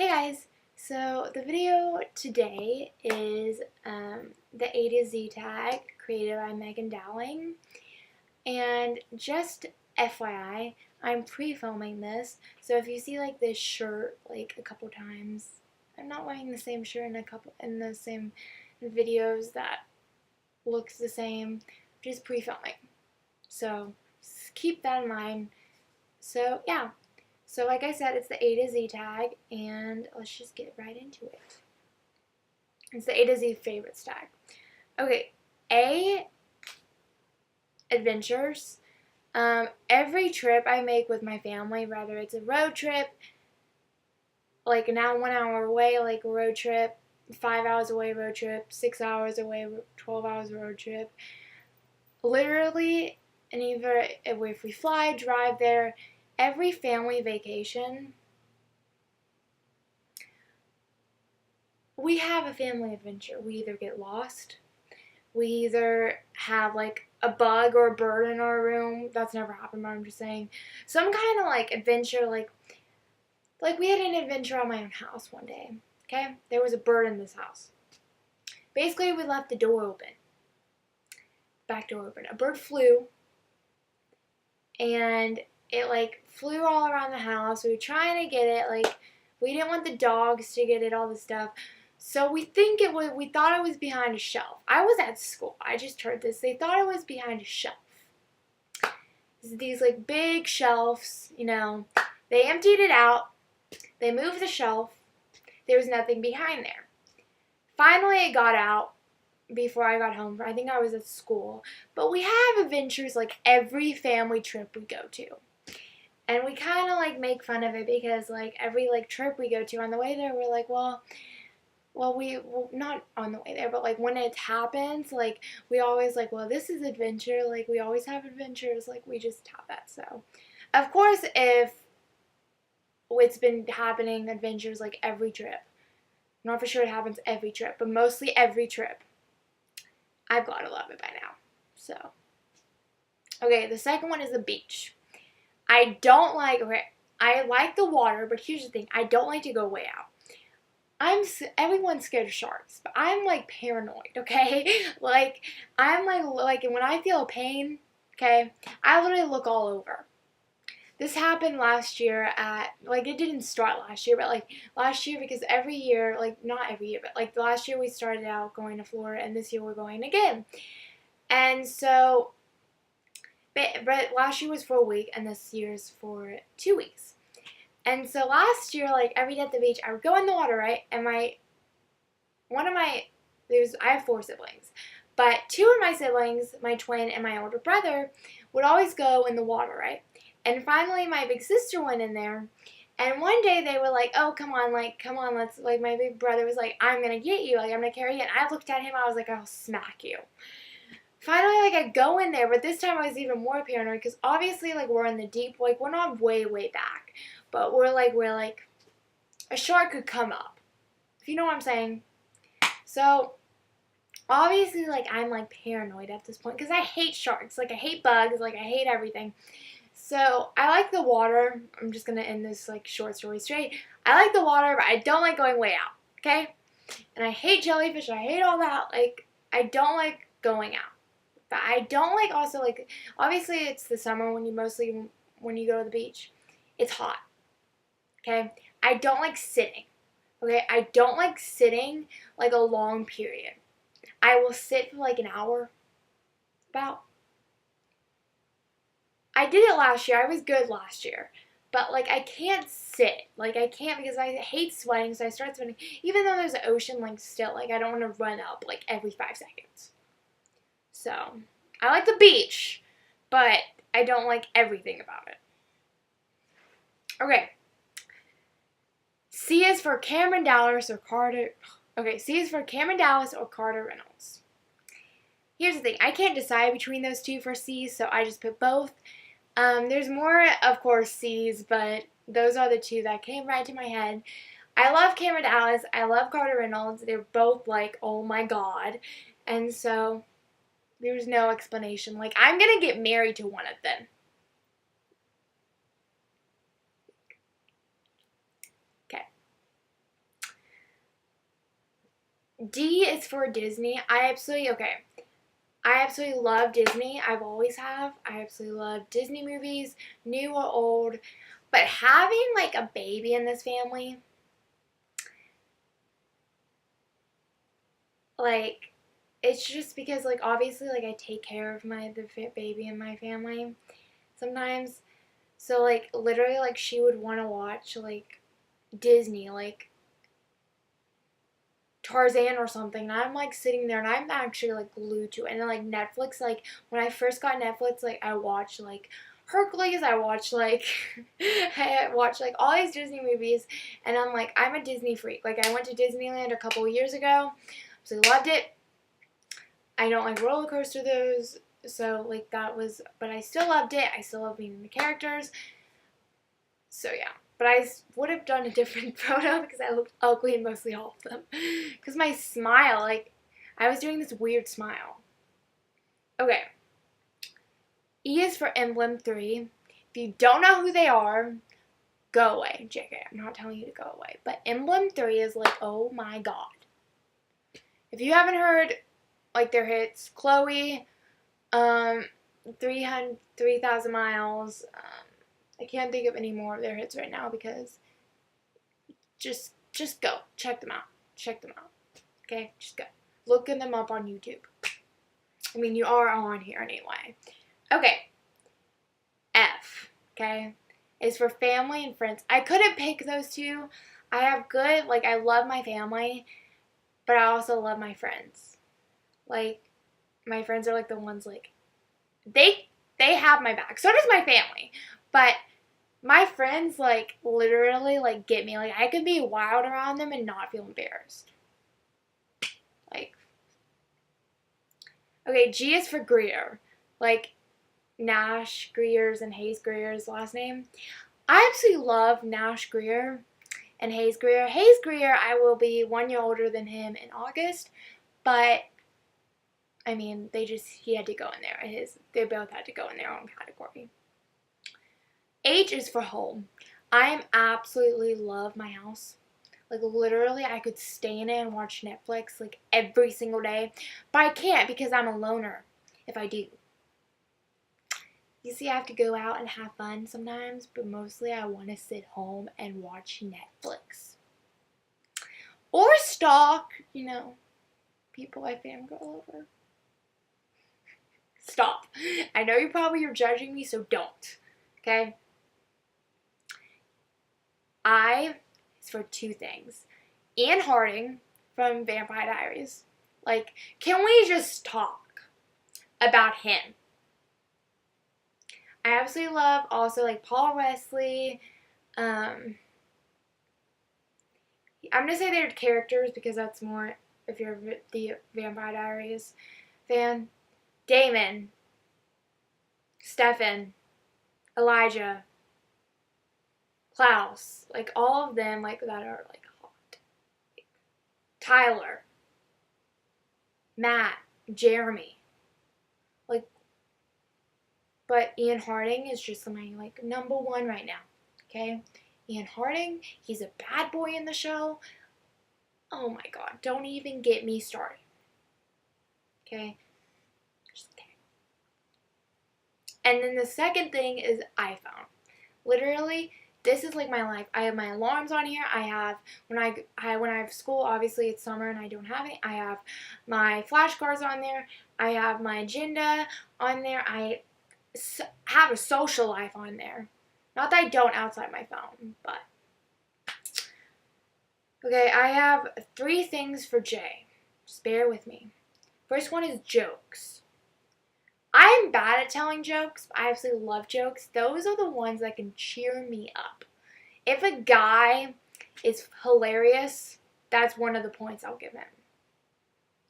Hey guys, so the video today is the A to Z tag created by Megan Dowling, and just FYI, I'm pre-filming this, so if you see like this shirt like a couple times, I'm not wearing the same shirt in the same videos that looks the same, just pre-filming, so keep that in mind. So yeah. So like I said, it's the A to Z tag, and let's just get right into it. It's the A to Z favorites tag. Okay, A, adventures. Every trip I make with my family, whether it's a road trip, like now 1 hour away, like a road trip, 5 hours away road trip, 6 hours away, 12 hours road trip, literally, and either if we fly, drive there, every family vacation, we have a family adventure. We either get lost, we either have like a bug or a bird in our room. That's never happened, but I'm just saying. Some kind of like adventure, like we had an adventure on my own house one day. Okay? There was a bird in this house. Basically, we left the door open. Back door open. A bird flew, and it like flew all around the house. We were trying to get it, like we didn't want the dogs to get it, all this stuff. So we thought it was behind a shelf. I was at school. I just heard this. They thought it was behind a shelf. These like big shelves, you know. They emptied it out. They moved the shelf. There was nothing behind there. Finally, it got out before I got home. I think I was at school. But we have adventures like every family trip we go to. And we kind of like make fun of it because like every like trip we go to, on the way there, we're like, well, not on the way there, but like when it happens, like we always like, well, this is adventure. Like we always have adventures. Like we just have that. So, of course, if it's been happening adventures like every trip, I'm not for sure it happens every trip, but mostly every trip, I've got to love it by now. So, okay, the second one is the beach. I like the water, but here's the thing. I don't like to go way out. Everyone's scared of sharks, but I'm like paranoid, okay? Like, I'm like when I feel pain, okay, I literally look all over. This happened last year like it didn't start last year, but like last year, because every year, like not every year, but like last year we started out going to Florida, and this year we're going again. And so, but last year was for a week, and this year's for 2 weeks. And so last year, like every day at the beach, I would go in the water, right? And I have 4 siblings, but 2 of my siblings, my twin and my older brother, would always go in the water, right? And finally, my big sister went in there, and one day they were like, "Oh, come on, let's." Like my big brother was like, "I'm gonna get you, like I'm gonna carry you." And I looked at him, I was like, "I'll smack you." Finally, like I go in there, but this time I was even more paranoid because obviously, like we're in the deep, like we're not way back. But we're like, a shark could come up. If you know what I'm saying. So, obviously, like, I'm, like, paranoid at this point. Because I hate sharks. Like, I hate bugs. Like, I hate everything. So, I like the water. I'm just going to end this, like, short story straight. I like the water, but I don't like going way out. Okay? And I hate jellyfish. I hate all that. Like, I don't like going out. But I don't like also, like, obviously, it's the summer when you go to the beach. It's hot. Okay, I don't like sitting. Okay, I don't like sitting like a long period. I will sit for like an hour, about. I did it last year. I was good last year. But like I can't sit. Like I can't because I hate sweating, so I start sweating. Even though there's an ocean, like still, like I don't want to run up like every 5 seconds. So, I like the beach, but I don't like everything about it. Okay. C is for Cameron Dallas or Carter. Okay, C is for Cameron Dallas or Carter Reynolds. Here's the thing. I can't decide between those two for C, so I just put both. There's more, of course, C's, but those are the 2 that came right to my head. I love Cameron Dallas. I love Carter Reynolds. They're both like, oh my god. And so, there's no explanation. Like, I'm going to get married to one of them. Okay. D is for Disney. I absolutely love Disney. I've always have. I absolutely love Disney movies, new or old. But having like a baby in this family, like, it's just because like obviously like I take care of the baby in my family sometimes. So like literally like she would want to watch like Disney, like Tarzan or something, and I'm like sitting there and I'm actually like glued to it. And then like Netflix, like when I first got Netflix, like I watched like Hercules, I watched like I watched like all these Disney movies, and I'm like, I'm a Disney freak. Like I went to Disneyland a couple of years ago, so I loved it. I don't like roller coaster those, so like that was, but I still loved it. I still love being in the characters. So yeah. But I would have done a different photo because I looked ugly in mostly all of them. Because my smile, like, I was doing this weird smile. Okay. E is for Emblem 3. If you don't know who they are, go away. JK, I'm not telling you to go away. But Emblem 3 is like, oh my god. If you haven't heard, like, their hits, Chloe, 3,000 Miles, I can't think of any more of their hits right now because just go. Check them out. Check them out. Okay? Just go. Look them up on YouTube. I mean, you are on here anyway. Okay. F. Okay? Is for family and friends. I couldn't pick those two. I have good, like, I love my family, but I also love my friends. Like, my friends are, like, the ones, like, they have my back. So does my family. But my friends, like, literally, like, get me. Like, I could be wild around them and not feel embarrassed. Like, okay, G is for Greer. Like, Nash Greer's and Hayes Greer's last name. I absolutely love Nash Greer and Hayes Greer. Hayes Greer, I will be 1 year older than him in August. But, I mean, he had to go in there. They both had to go in their own category. H is for home. I absolutely love my house. Like, literally, I could stay in it and watch Netflix, like, every single day. But I can't because I'm a loner if I do. You see, I have to go out and have fun sometimes, but mostly I want to sit home and watch Netflix. Or stalk, people I fangirl over. Stop. I know you're judging me, so don't. Okay? I is for two things. Ian Harding from Vampire Diaries. Like, can we just talk about him? I absolutely love also like Paul Wesley. I'm gonna say they're characters because that's more if you're the Vampire Diaries fan. Damon, Stefan, Elijah, Klaus, like all of them like that are like hot. Tyler, Matt, Jeremy, like, but Ian Harding is just my like number one right now. Okay, Ian Harding, he's a bad boy in the show. Oh my god, don't even get me started. Okay, just kidding. And then the second thing is iPhone. Literally, this is like my life. I have my alarms on here. I have when I have school. Obviously, it's summer and I don't have it. I have my flashcards on there. I have my agenda on there. I have a social life on there. Not that I don't outside my phone, but okay. I have 3 things for J. Just bear with me. First one is jokes. I'm bad at telling jokes, but I absolutely love jokes. Those are the ones that can cheer me up. If a guy is hilarious, that's one of the points I'll give him.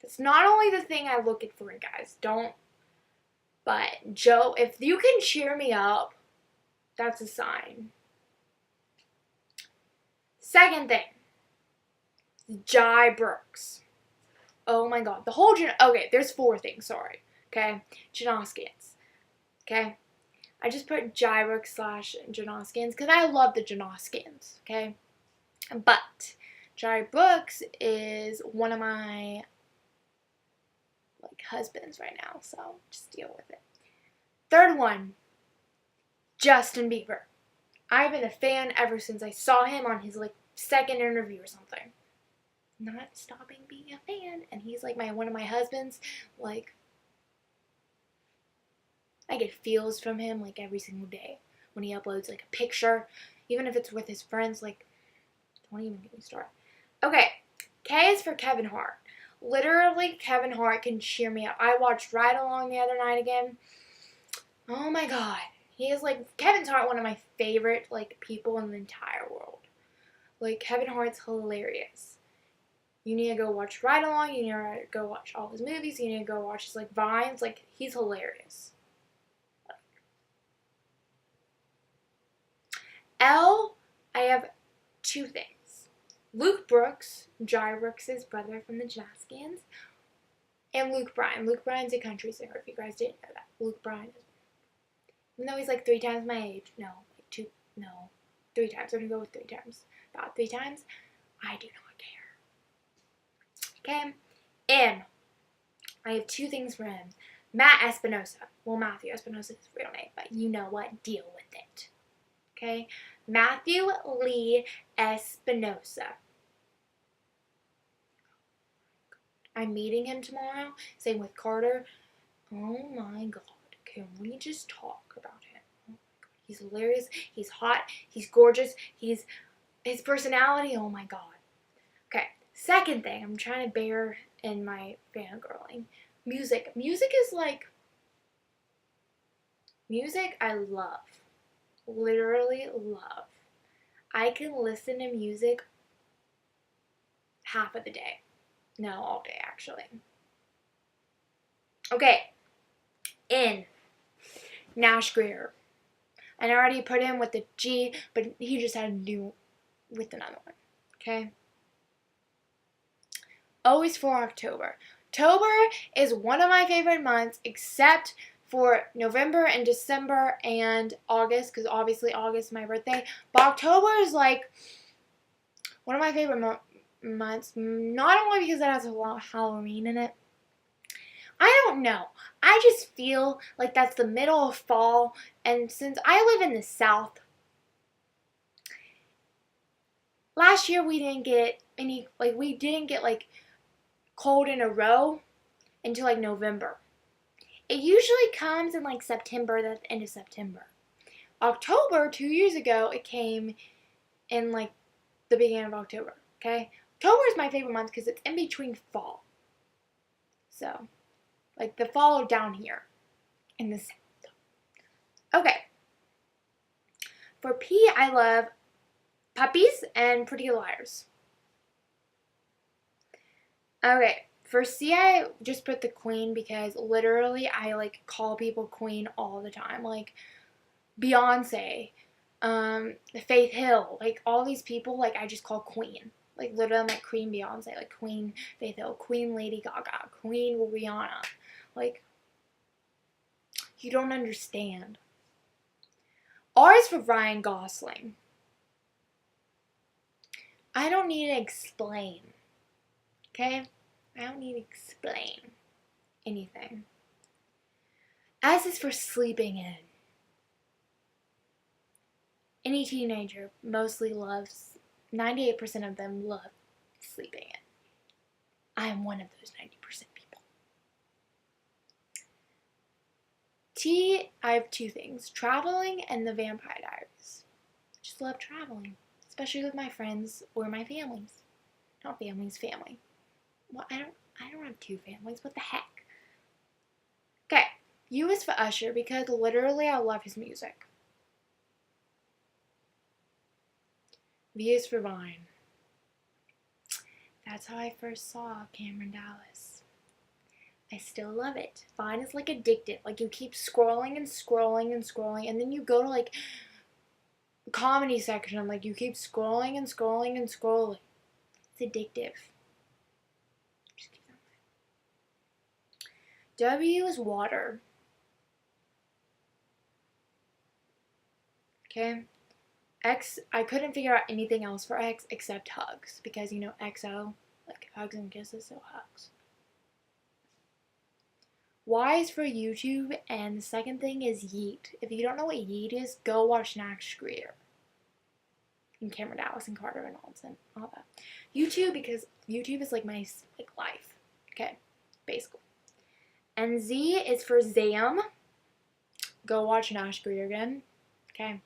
It's not only the thing I look at for in guys, but Joe, if you can cheer me up, that's a sign. Second thing, Jai Brooks. Oh my god, okay, there's 4 things, sorry. Okay, Janoskins. Okay, I just put Jyrix / Janoskins because I love the Janoskins. Okay, but Jai Brooks is one of my husbands right now, so just deal with it. Third one, Justin Bieber. I've been a fan ever since I saw him on his second interview or something. Not stopping being a fan, and he's one of my husbands. I get feels from him every single day when he uploads a picture, even if it's with his friends. Don't even get me started. Okay, K is for Kevin Hart. Literally, Kevin Hart can cheer me up. I watched Ride Along the other night again. Oh my god. He is Kevin Hart, one of my favorite people in the entire world. Kevin Hart's hilarious. You need to go watch Ride Along. You need to go watch all his movies. You need to go watch his Vines. He's hilarious. L, I have two things. Luke Brooks, Jai Brooks' brother from the Jamaicans, and Luke Bryan. Luke Bryan's a country singer, if you guys didn't know that. Luke Bryan is, even though he's 3 times my age, no, 3 times, I'm going to go with 3 times. About 3 times, I do not care. Okay, and I have 2 things for him. Matt Espinosa. Well, Matthew Espinosa is his real name, but you know what? Deal with it. Okay? Matthew Lee Espinosa. I'm meeting him tomorrow. Same with Carter. Oh my god. Can we just talk about him? Oh my god. He's hilarious. He's hot. He's gorgeous. His personality. Oh my god. Okay. Second thing. I'm trying to bear in my fangirling. Music. Music is music I love. Literally love. I can listen to music half of the day. No, all day actually. Okay. In Nash Greer. I already put him with the G, but he just had to do with another one. Okay? O is for October. October is one of my favorite months, except for November and December and August, because obviously August is my birthday. But October is one of my favorite months, not only because it has a lot of Halloween in it. I don't know. I just feel like that's the middle of fall, and since I live in the South, last year we didn't get any, cold in a row until November. It usually comes in September, the end of September. October, 2 years ago, it came in the beginning of October, okay? October is my favorite month because it's in between fall. So, the fall down here in the South. Okay. For P, I love Puppies and Pretty Liars. Okay. For C, I just put the Queen because literally I call people Queen all the time. Beyonce, Faith Hill, all these people, I just call Queen. Literally I'm Queen Beyonce, Queen Faith Hill, Queen Lady Gaga, Queen Rihanna. You don't understand. R is for Ryan Gosling. I don't need to explain. Okay? I don't need to explain anything. S is for sleeping in. Any teenager mostly loves, 98% of them love sleeping in. I am one of those 90% people. T, I have 2 things. Traveling and the Vampire Diaries. Just love traveling. Especially with my friends or my families. Not families, family. Well, I don't have 2 families. What the heck? Okay. U is for Usher because literally I love his music. V is for Vine. That's how I first saw Cameron Dallas. I still love it. Vine is addictive. You keep scrolling and scrolling and scrolling, and then you go to the comedy section. You keep scrolling and scrolling and scrolling. It's addictive. Just keep that in mind. W is water. Okay? X, I couldn't figure out anything else for X except hugs. Because, you know, XO, like hugs and kisses, so hugs. Y is for YouTube, and the second thing is yeet. If you don't know what yeet is, go watch Nash Greer. And Cameron Dallas and Carter Reynolds and all that. YouTube, because YouTube is like my life. Okay, basically. And Z is for Zam. Go watch Nash Greer again. Okay.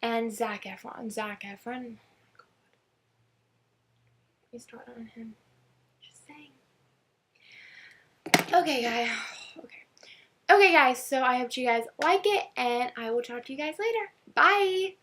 And Zac Efron. Zac Efron. Oh my god. Let me start on him. Just saying. Okay, guys. Okay, guys. So I hope you guys like it, and I will talk to you guys later. Bye.